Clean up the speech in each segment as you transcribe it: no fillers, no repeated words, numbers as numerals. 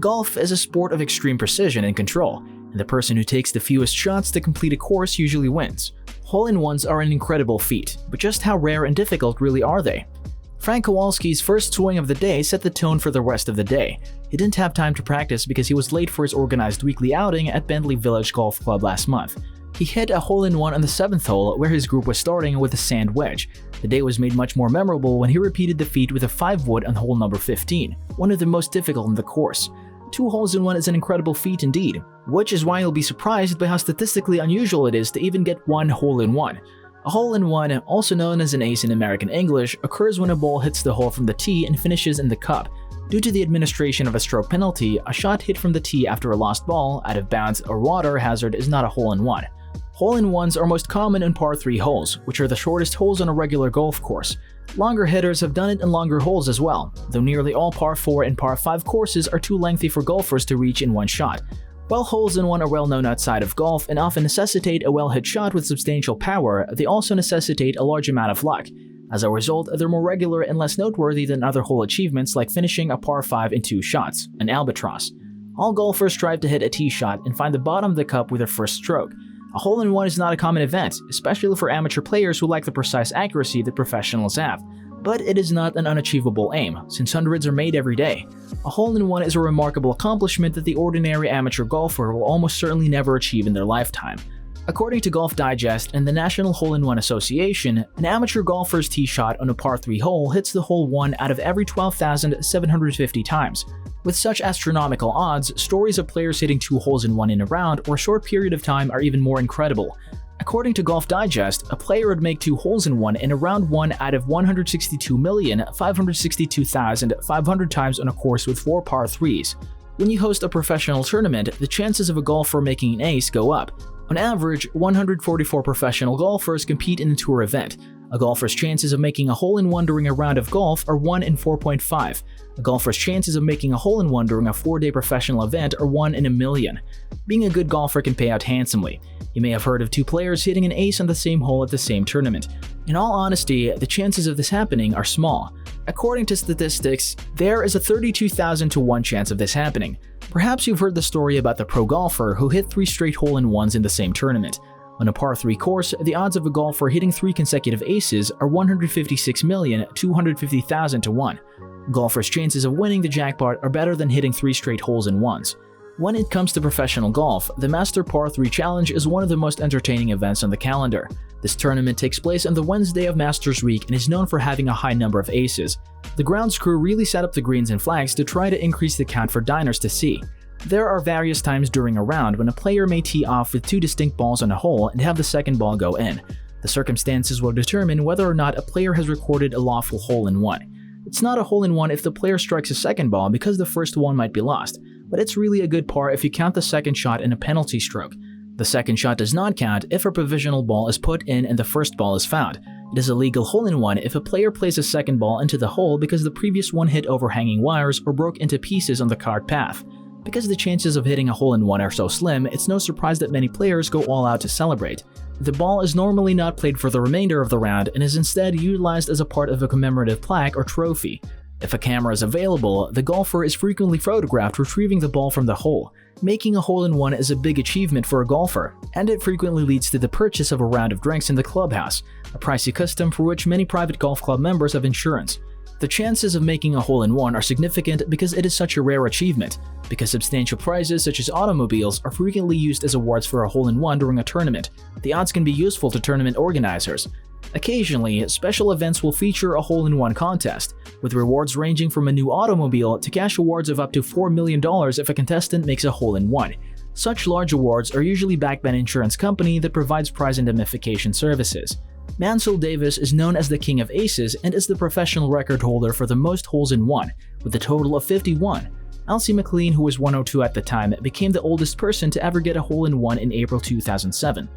Golf is a sport of extreme precision and control, and the person who takes the fewest shots to complete a course usually wins. Hole-in-ones are an incredible feat, but just how rare and difficult really are they? Frank Kowalski's first swing of the day set the tone for the rest of the day. He didn't have time to practice because he was late for his organized weekly outing at Bentley Village Golf Club last month. He hit a hole-in-one on the 7th hole where his group was starting with a sand wedge. The day was made much more memorable when he repeated the feat with a 5-wood on hole number 15, one of the most difficult in the course. 2 holes in one is an incredible feat indeed, which is why you'll be surprised by how statistically unusual it is to even get 1 hole-in-one. A hole-in-one, also known as an ace in American English, occurs when a ball hits the hole from the tee and finishes in the cup. Due to the administration of a stroke penalty, a shot hit from the tee after a lost ball, out of bounds, or water hazard is not a hole-in-one. Hole-in-ones are most common in par 3 holes, which are the shortest holes on a regular golf course. Longer hitters have done it in longer holes as well, though nearly all par 4 and par 5 courses are too lengthy for golfers to reach in one shot. While holes-in-one are well known outside of golf and often necessitate a well-hit shot with substantial power, they also necessitate a large amount of luck. As a result, they're more regular and less noteworthy than other hole achievements like finishing a par 5 in 2 shots, an albatross. All golfers strive to hit a tee shot and find the bottom of the cup with their first stroke. A hole-in-one is not a common event, especially for amateur players who lack the precise accuracy that professionals have. But it is not an unachievable aim, since hundreds are made every day. A hole-in-one is a remarkable accomplishment that the ordinary amateur golfer will almost certainly never achieve in their lifetime. According to Golf Digest and the National Hole-in-One Association, an amateur golfer's tee shot on a par 3 hole hits the hole 1 out of every 12,750 times. With such astronomical odds, stories of players hitting 2 holes in one in a round or a short period of time are even more incredible. According to Golf Digest, a player would make 2 holes in one in a round 1 out of 162,562,500 times on a course with 4 par 3s. When you host a professional tournament, the chances of a golfer making an ace go up. On average, 144 professional golfers compete in a tour event. A golfer's chances of making a hole-in-one during a round of golf are 1 in 4.5. A golfer's chances of making a hole-in-one during a 4-day professional event are 1 in a million. Being a good golfer can pay out handsomely. You may have heard of 2 players hitting an ace on the same hole at the same tournament. In all honesty, the chances of this happening are small. According to statistics, there is a 32,000 to 1 chance of this happening. Perhaps you've heard the story about the pro golfer who hit 3 straight hole-in-ones in the same tournament. On a par 3 course, the odds of a golfer hitting 3 consecutive aces are 156,250,000 to 1. Golfers' chances of winning the jackpot are better than hitting 3 straight holes-in-ones. When it comes to professional golf, the Master Par 3 Challenge is one of the most entertaining events on the calendar. This tournament takes place on the Wednesday of Masters Week and is known for having a high number of aces. The grounds crew really set up the greens and flags to try to increase the count for diners to see. There are various times during a round when a player may tee off with 2 distinct balls on a hole and have the second ball go in. The circumstances will determine whether or not a player has recorded a lawful hole-in-one. It's not a hole-in-one if the player strikes a second ball because the first one might be lost, but it's really a good par if you count the second shot in a penalty stroke. The second shot does not count if a provisional ball is put in and the first ball is found. It is a legal hole-in-one if a player plays a second ball into the hole because the previous one hit over hanging wires or broke into pieces on the cart path. Because the chances of hitting a hole-in-one are so slim, it's no surprise that many players go all out to celebrate. The ball is normally not played for the remainder of the round and is instead utilized as a part of a commemorative plaque or trophy. If a camera is available, the golfer is frequently photographed retrieving the ball from the hole. Making a hole-in-one is a big achievement for a golfer, and it frequently leads to the purchase of a round of drinks in the clubhouse, a pricey custom for which many private golf club members have insurance. The chances of making a hole-in-one are significant because it is such a rare achievement, because substantial prizes such as automobiles are frequently used as awards for a hole-in-one during a tournament. The odds can be useful to tournament organizers. Occasionally, special events will feature a hole-in-one contest, with rewards ranging from a new automobile to cash awards of up to $4 million if a contestant makes a hole-in-one. Such large awards are usually backed by an insurance company that provides prize indemnification services. Mansell Davis is known as the King of Aces and is the professional record holder for the most holes-in-one, with a total of 51. Elsie McLean, who was 102 at the time, became the oldest person to ever get a hole-in-one in April 2007.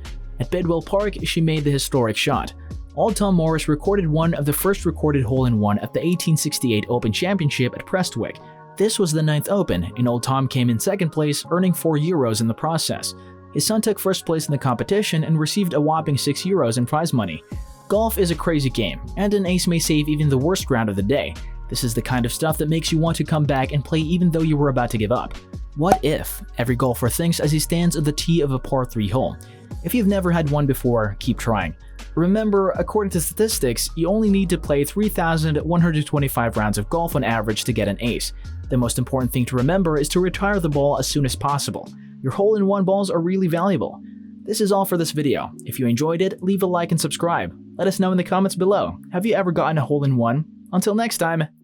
At Bidwell Park, she made the historic shot. Old Tom Morris recorded one of the first recorded hole-in-one at the 1868 Open Championship at Prestwick. This was the 9th Open, and Old Tom came in second place, earning €4 in the process. His son took first place in the competition and received a whopping €6 in prize money. Golf is a crazy game, and an ace may save even the worst round of the day. This is the kind of stuff that makes you want to come back and play even though you were about to give up. What if? Every golfer thinks as he stands at the tee of a par 3 hole. If you've never had one before, keep trying. Remember, according to statistics, you only need to play 3,125 rounds of golf on average to get an ace. The most important thing to remember is to retire the ball as soon as possible. Your hole-in-one balls are really valuable. This is all for this video. If you enjoyed it, leave a like and subscribe. Let us know in the comments below. Have you ever gotten a hole-in-one? Until next time!